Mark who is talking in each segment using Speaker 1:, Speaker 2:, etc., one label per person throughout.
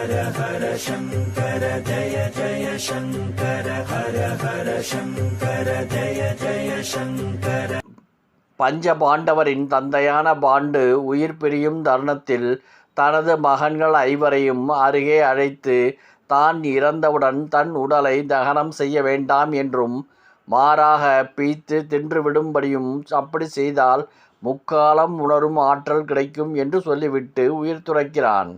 Speaker 1: ஹர ஹர சங்கர ஜய ஜய சங்கர ஹர ஹர சங்கர ஜய ஜய சங்கர. பஞ்சபாண்டவரின் தந்தையான பாண்டு உயிர் பிரியும் தருணத்தில் தனது மகன்கள் ஐவரையும் அருகே அழைத்து தான் இறந்தவுடன் தன் உடலை தகனம் செய்ய வேண்டாம் என்றும் மாறாக பீய்த்து தின்றுவிடும்படியும் அப்படி செய்தால் முக்காலம் உணரும் ஆற்றல் கிடைக்கும் என்று சொல்லிவிட்டு உயிர் துறக்கிறான்.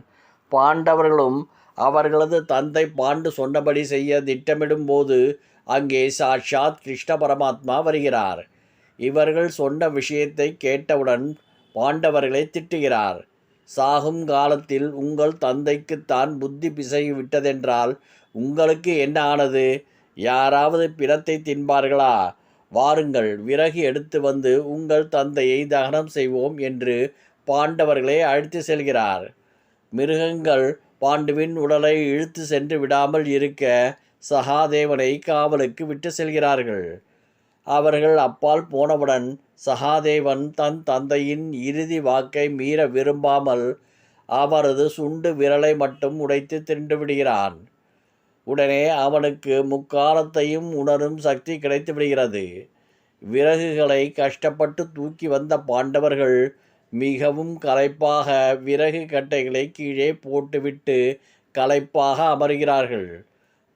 Speaker 1: பாண்டவர்களும் அவர்களது தந்தை பாண்டு சொன்னபடி செய்ய திட்டமிடும் போது அங்கே சாட்சாத் கிருஷ்ண பரமாத்மா வருகிறார். இவர்கள் சொன்ன விஷயத்தை கேட்டவுடன் பாண்டவர்களை திட்டுகிறார். சாகும் காலத்தில் உங்கள் தந்தைக்குத்தான் புத்தி பிசகி விட்டதென்றால் உங்களுக்கு என்ன ஆனது? யாராவது பிணத்தை தின்பார்களா? வாருங்கள், விறகு எடுத்து வந்து உங்கள் தந்தையை தகனம் செய்வோம் என்று பாண்டவர்களை அழைத்து செல்கிறார். மிருகங்கள் பாண்டுவின் உடலை இழுத்து சென்று விடாமல் இருக்க சகாதேவனை காவலுக்கு விட்டு செல்கிறார்கள். அவர்கள் அப்பால் போனவுடன் சகாதேவன் தன் தந்தையின் இறுதி வாக்கை மீற விரும்பாமல் அவரது சுண்டு விரலை மட்டும் உடைத்து தின்று விடுகிறான். உடனே அவனுக்கு முக்காலத்தையும் உணரும் சக்தி கிடைத்து விடுகிறது. விறகுகளை கஷ்டப்பட்டு தூக்கி வந்த பாண்டவர்கள் மிகவும் களைப்பாக விறகு கட்டைகளை கீழே போட்டுவிட்டு களைப்பாக அமர்கிறார்கள்.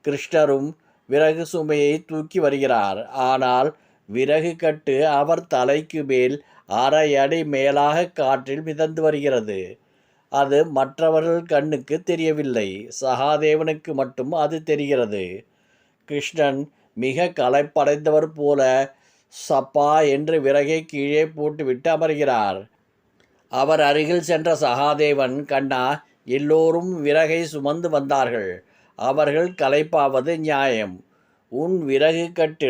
Speaker 1: கிருஷ்ணரும் விறகு சுமையை தூக்கி வருகிறார். ஆனால் விறகு கட்டு அவர் தலைக்கு மேல் அரை அடி மேலாக காற்றில் மிதந்து வருகிறது. அது மற்றவர்கள் கண்ணுக்கு தெரியவில்லை. சகாதேவனுக்கு மட்டும் அது தெரிகிறது. கிருஷ்ணன் மிக களைப்படைந்தவர் போல சப்பா என்று விறகை கீழே போட்டுவிட்டு அமர்கிறார். அவர் அருகில் சென்ற சகாதேவன், கண்ணா, எல்லோரும் விறகை சுமந்து வந்தார்கள். அவர்கள் களைப்பாவது நியாயம். உன் விறகு கட்டு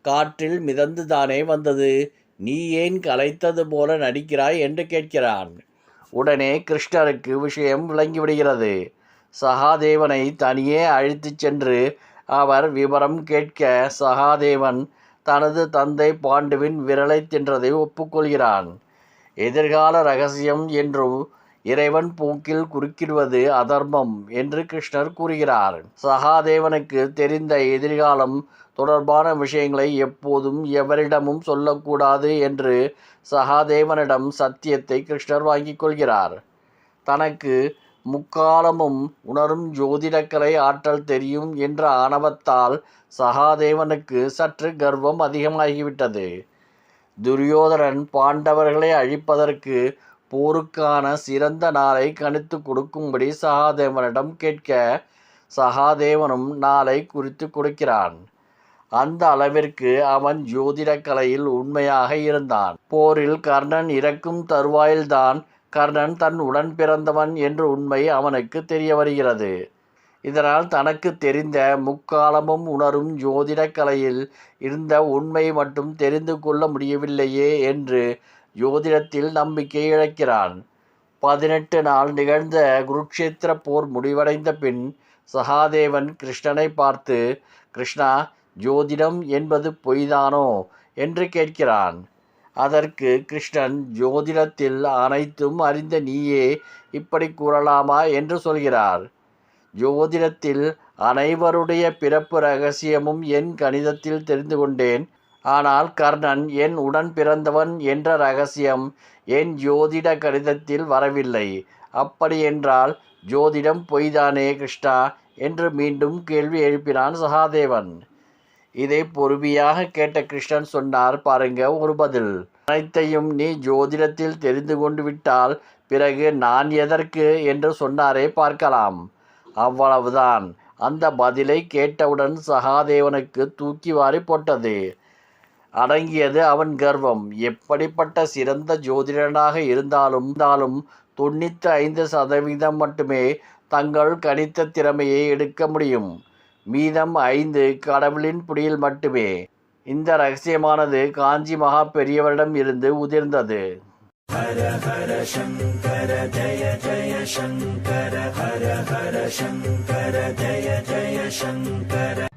Speaker 1: காற்றில் மிதந்துதானே வந்தது. நீ ஏன் களைத்தது போல நடிக்கிறாய் என்று கேட்கிறான். உடனே கிருஷ்ணருக்கு விஷயம் விளங்கிவிடுகிறது. சகாதேவனை தனியே அழைத்துச் சென்று அவர் விவரம் கேட்க சகாதேவன் தனது தந்தை பாண்டுவின் விரலை தின்றதை ஒப்புக்கொள்கிறான். எதிர்கால இரகசியம் என்றும் இறைவன் போக்கில் குறுக்கிடுவது அதர்மம் என்று கிருஷ்ணர் கூறுகிறார். சகாதேவனுக்கு தெரிந்த எதிர்காலம் தொடர்பான விஷயங்களை எப்போதும் எவரிடமும் சொல்லக்கூடாது என்று சகாதேவனிடம் சத்தியத்தை கிருஷ்ணர் வாங்கிக் கொள்கிறார். தனக்கு முக்காலமும் உணரும் ஜோதிடக்கலை ஆற்றல் தெரியும் என்ற ஆணவத்தால் சகாதேவனுக்கு சற்று கர்வம் அதிகமாகிவிட்டது. துரியோதனன் பாண்டவர்களை அழிப்பதற்கு போருக்கான சிறந்த நாளை கணித்து கொடுக்கும்படி சகாதேவனிடம் கேட்க சகாதேவனும் நாளை குறித்து கொடுக்கிறான். அந்த அளவிற்கு அவன் ஜோதிட கலையில் உண்மையாக இருந்தான். போரில் கர்ணன் இறக்கும் தருவாயில்தான் கர்ணன் தன் உடன் பிறந்தவன் என்ற உண்மை அவனுக்கு தெரிய வருகிறது. இதனால் தனக்கு தெரிந்த முக்காலமும் உணரும் ஜோதிட கலையில் இருந்த உண்மை மட்டும் தெரிந்து கொள்ள முடியவில்லையே என்று ஜோதிடத்தில் நம்பிக்கை இழக்கிறான். 18 நாள் நிகழ்ந்த குருட்சேத்திர போர் முடிவடைந்த பின் சகாதேவன் கிருஷ்ணனை பார்த்து, கிருஷ்ணா, ஜோதிடம் என்பது பொய்தானோ என்று கேட்கிறான். அதற்கு கிருஷ்ணன், ஜோதிடத்தில் அனைத்தும் அறிந்த நீயே இப்படி கூறலாமா என்று சொல்கிறார். ஜோதிடத்தில் அனைவருடைய பிறப்பு ரகசியமும் என் கணிதத்தில் தெரிந்து கொண்டேன். ஆனால் கர்ணன் என் உடன் பிறந்தவன் என்ற ரகசியம் என் ஜோதிட கணிதத்தில் வரவில்லை. அப்படியென்றால் ஜோதிடம் பொய்தானே கிருஷ்ணா என்று மீண்டும் கேள்வி எழுப்பினான் சகாதேவன். இதை பொறுமையாக கேட்ட கிருஷ்ணன் சொன்னார், பாருங்க ஒரு பதில். அனைத்தையும் நீ ஜோதிடத்தில் தெரிந்து கொண்டு விட்டால் பிறகு நான் எதற்கு என்று சொன்னாரே, பார்க்கலாம். அவ்வளவுதான். அந்த பதிலை கேட்டவுடன் சகாதேவனுக்கு தூக்கி வாரி போட்டது. அடங்கியது அவன் கர்வம். எப்படிப்பட்ட சிறந்த ஜோதிடனாக இருந்தாலும் 95% மட்டுமே தங்கள் கணித்த திறமையை எடுக்க முடியும். மீதம் 5 கடவுளின் பிடியில் மட்டுமே. இந்த ரகசியமானது காஞ்சி மகா பெரியவரிடம் இருந்து உதிர்ந்தது. ஹர ஹர சங்கர ஜய ஜய சங்கர ஹர ஹர சங்கர ஜய ஜய சங்கர.